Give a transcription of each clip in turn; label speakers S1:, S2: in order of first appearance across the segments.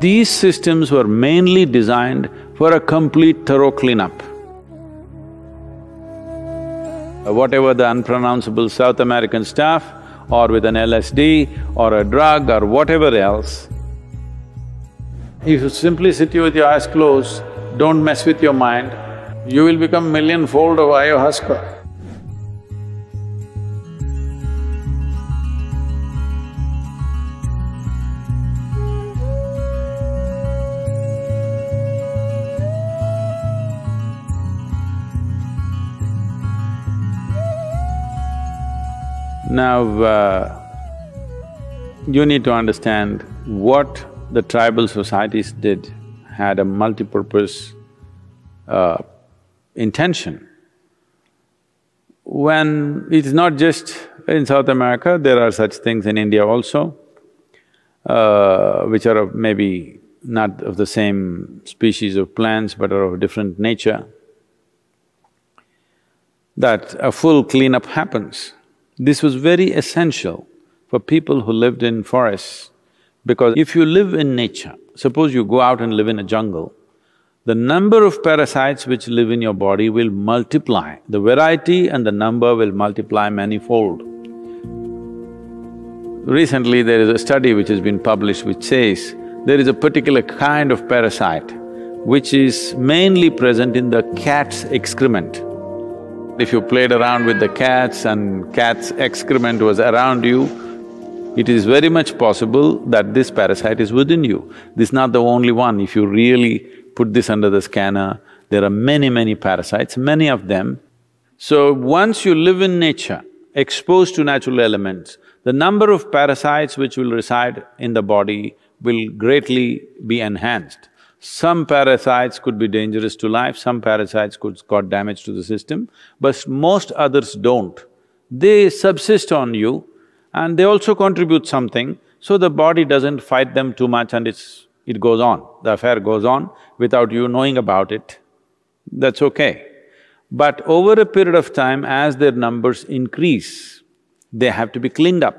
S1: These systems were mainly designed for a complete thorough cleanup. Whatever the unpronounceable South American stuff, or with an LSD or a drug or whatever else, if you simply sit with your eyes closed, don't mess with your mind, you will become millionfold of ayahuasca. Now, you need to understand what the tribal societies did had a multi-purpose intention. When it is not just in South America, there are such things in India also, which are of maybe not of the same species of plants but are of different nature, that a full cleanup happens. This was very essential for people who lived in forests, because if you live in nature, suppose you go out and live in a jungle, the number of parasites which live in your body will multiply, the variety and the number will multiply manifold. Recently there is a study which has been published which says there is a particular kind of parasite which is mainly present in the cat's excrement. If you played around with the cats and cat's excrement was around you, it is very much possible that this parasite is within you. This is not the only one. If you really put this under the scanner, there are many parasites, many of them. So once you live in nature, exposed to natural elements, the number of parasites which will reside in the body will greatly be enhanced. Some parasites could be dangerous to life, some parasites could cause damage to the system, but most others don't. They subsist on you and they also contribute something, so the body doesn't fight them too much and it goes on, the affair goes on without you knowing about it. That's okay. But over a period of time, as their numbers increase, they have to be cleaned up.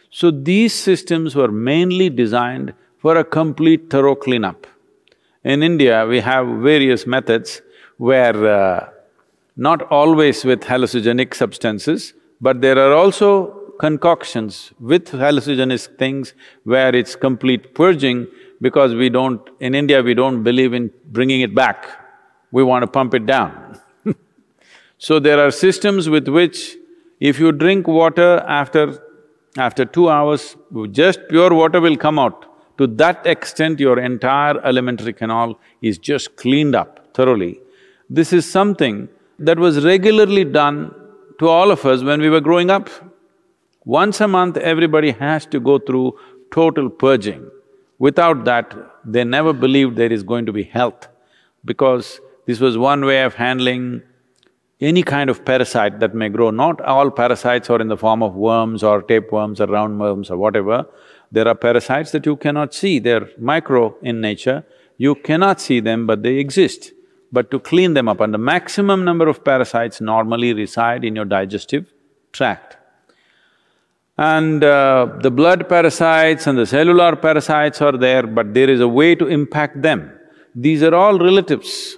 S1: So these systems were mainly designed for a complete thorough cleanup. In India, we have various methods where not always with hallucinogenic substances, but there are also concoctions with hallucinogenic things where it's complete purging, because we don't… in India we don't believe in bringing it back, we want to pump it down. So there are systems with which if you drink water after 2 hours, just pure water will come out. To that extent, your entire alimentary canal is just cleaned up thoroughly. This is something that was regularly done to all of us when we were growing up. Once a month, everybody has to go through total purging. Without that, they never believed there is going to be health, because this was one way of handling any kind of parasite that may grow. Not all parasites are in the form of worms or tapeworms or roundworms or whatever. There are parasites that you cannot see, they're micro in nature, you cannot see them but they exist. But to clean them up, and the maximum number of parasites normally reside in your digestive tract. And the blood parasites and the cellular parasites are there, but there is a way to impact them. These are all relatives.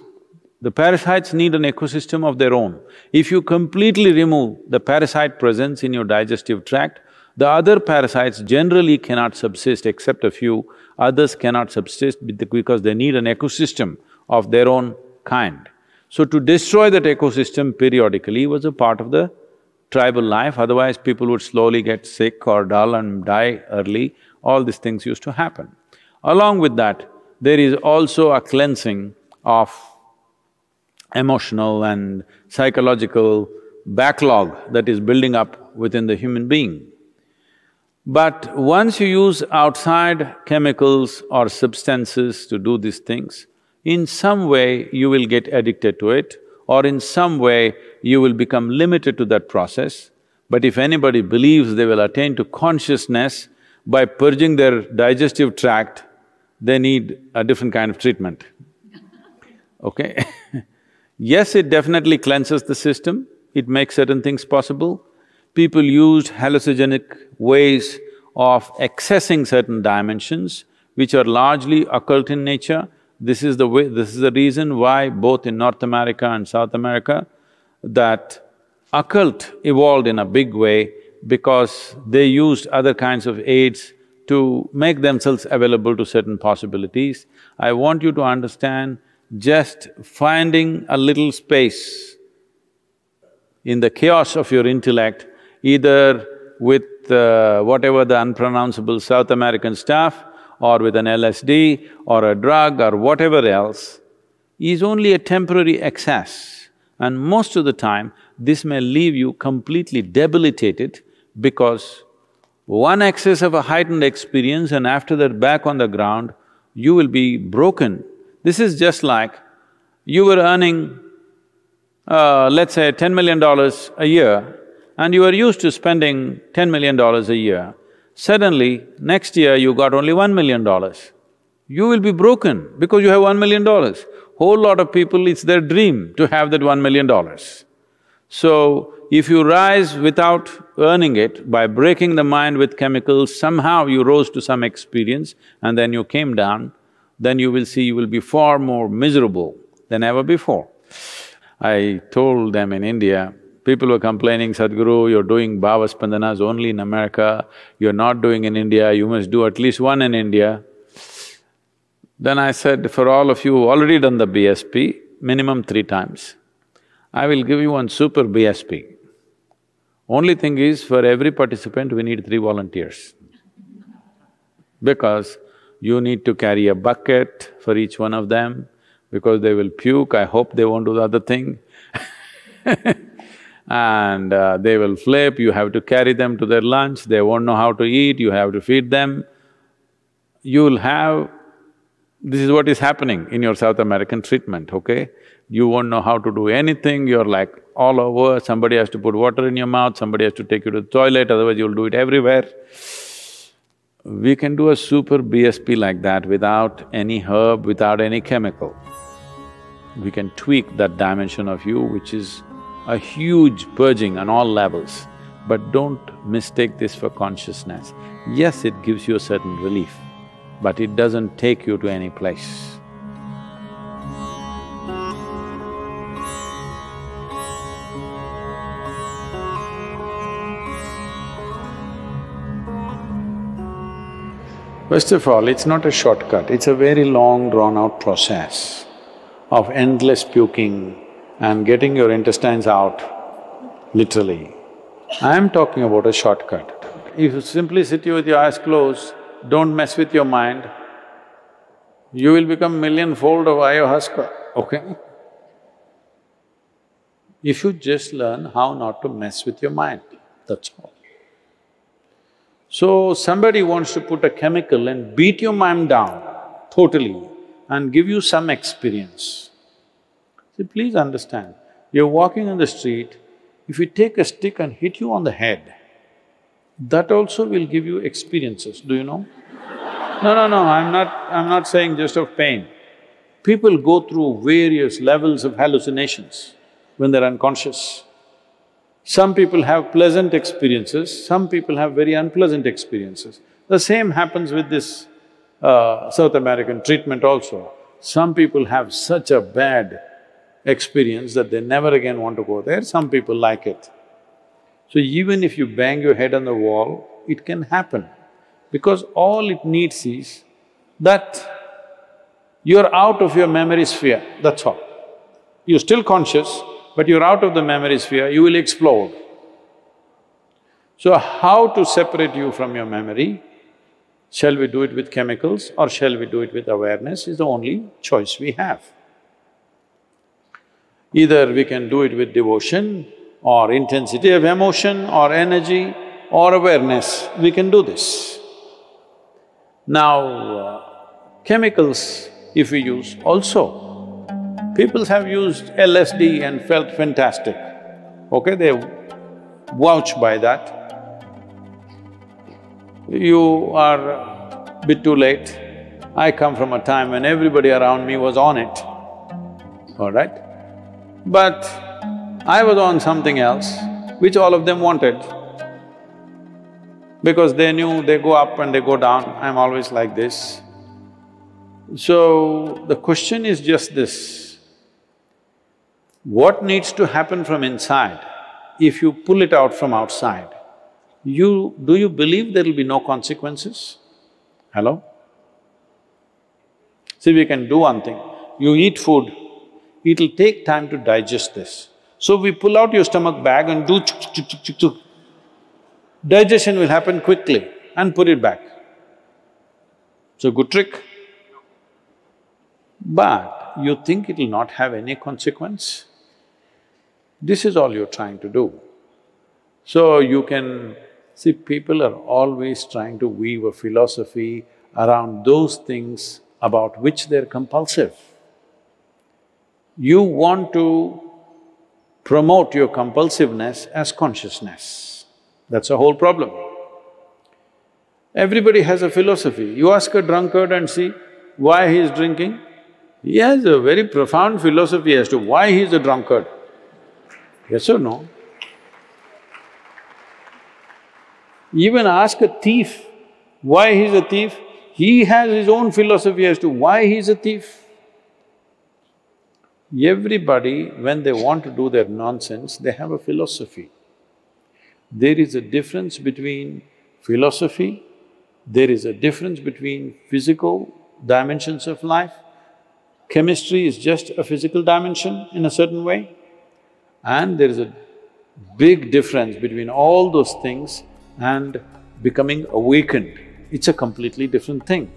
S1: The parasites need an ecosystem of their own. If you completely remove the parasite presence in your digestive tract, the other parasites generally cannot subsist except a few, others cannot subsist because they need an ecosystem of their own kind. So to destroy that ecosystem periodically was a part of the tribal life, otherwise people would slowly get sick or dull and die early, all these things used to happen. Along with that, there is also a cleansing of emotional and psychological backlog that is building up within the human being. But once you use outside chemicals or substances to do these things, in some way you will get addicted to it, or in some way you will become limited to that process. But if anybody believes they will attain to consciousness by purging their digestive tract, they need a different kind of treatment, okay? Yes, it definitely cleanses the system, it makes certain things possible. People used hallucinogenic ways of accessing certain dimensions which are largely occult in nature. This is the reason why both in North America and South America, that occult evolved in a big way because they used other kinds of aids to make themselves available to certain possibilities. I want you to understand, just finding a little space in the chaos of your intellect, either with whatever the unpronounceable South American stuff, or with an LSD or a drug or whatever else, is only a temporary excess. And most of the time, this may leave you completely debilitated because one excess of a heightened experience and after that back on the ground, you will be broken. This is just like you were earning, let's say $10 million a year, and you were used to spending $10 million a year. Suddenly, next year you got only $1 million. You will be broken because you have $1 million. Whole lot of people, it's their dream to have that $1 million. So, if you rise without earning it, by breaking the mind with chemicals, somehow you rose to some experience and then you came down, then you will see you will be far more miserable than ever before. I told them in India, people were complaining, Sadhguru, you're doing Bhava Spandanas only in America, you're not doing in India, you must do at least one in India. Then I said, for all of you who already done the BSP, minimum 3 times, I will give you one super BSP. Only thing is, for every participant, we need 3 volunteers. Because you need to carry a bucket for each one of them, because they will puke, I hope they won't do the other thing and they will flip, you have to carry them to their lunch, they won't know how to eat, you have to feed them. You'll have… This is what is happening in your South American treatment, okay? You won't know how to do anything, you're like all over, somebody has to put water in your mouth, somebody has to take you to the toilet, otherwise you'll do it everywhere. We can do a super BSP like that without any herb, without any chemical. We can tweak that dimension of you, which is a huge purging on all levels. But don't mistake this for consciousness. Yes, it gives you a certain relief, but it doesn't take you to any place. First of all, it's not a shortcut, it's a very long, drawn-out process of endless puking and getting your intestines out, literally. I'm talking about a shortcut. If you simply sit here with your eyes closed, don't mess with your mind, you will become millionfold of ayahuasca, okay? You should just learn how not to mess with your mind, that's all. So, somebody wants to put a chemical and beat your mind down totally and give you some experience. See, please understand, you're walking on the street, if you take a stick and hit you on the head, that also will give you experiences, do you know? No, I'm not saying just of pain. People go through various levels of hallucinations when they're unconscious. Some people have pleasant experiences, some people have very unpleasant experiences. The same happens with this South American treatment also. Some people have such a bad experience that they never again want to go there, some people like it. So even if you bang your head on the wall, it can happen, because all it needs is that you're out of your memory sphere, that's all. You're still conscious, but you're out of the memory sphere, you will explode. So how to separate you from your memory? Shall we do it with chemicals or shall we do it with awareness is the only choice we have. Either we can do it with devotion or intensity of emotion or energy or awareness, we can do this. Now, chemicals if we use also, people have used LSD and felt fantastic, okay, they vouch by that. You are a bit too late. I come from a time when everybody around me was on it, all right? But I was on something else, which all of them wanted. Because they knew they go up and they go down, I'm always like this. So, the question is just this: what needs to happen from inside? If you pull it out from outside, do you believe there will be no consequences? Hello? See, we can do one thing. You eat food, it'll take time to digest this. So we pull out your stomach bag and do chuk chuk chuk chuk chuk chuk. Digestion will happen quickly and put it back. It's a good trick. But you think it'll not have any consequence? This is all you're trying to do. So you can… see, people are always trying to weave a philosophy around those things about which they're compulsive. You want to promote your compulsiveness as consciousness. That's the whole problem. Everybody has a philosophy. You ask a drunkard and see why he is drinking, he has a very profound philosophy as to why he is a drunkard. Yes or no? Even ask a thief why he's a thief, he has his own philosophy as to why he's a thief. Everybody, when they want to do their nonsense, they have a philosophy. There is a difference between philosophy, there is a difference between physical dimensions of life. Chemistry is just a physical dimension in a certain way, and there is a big difference between all those things and becoming awakened. It's a completely different thing.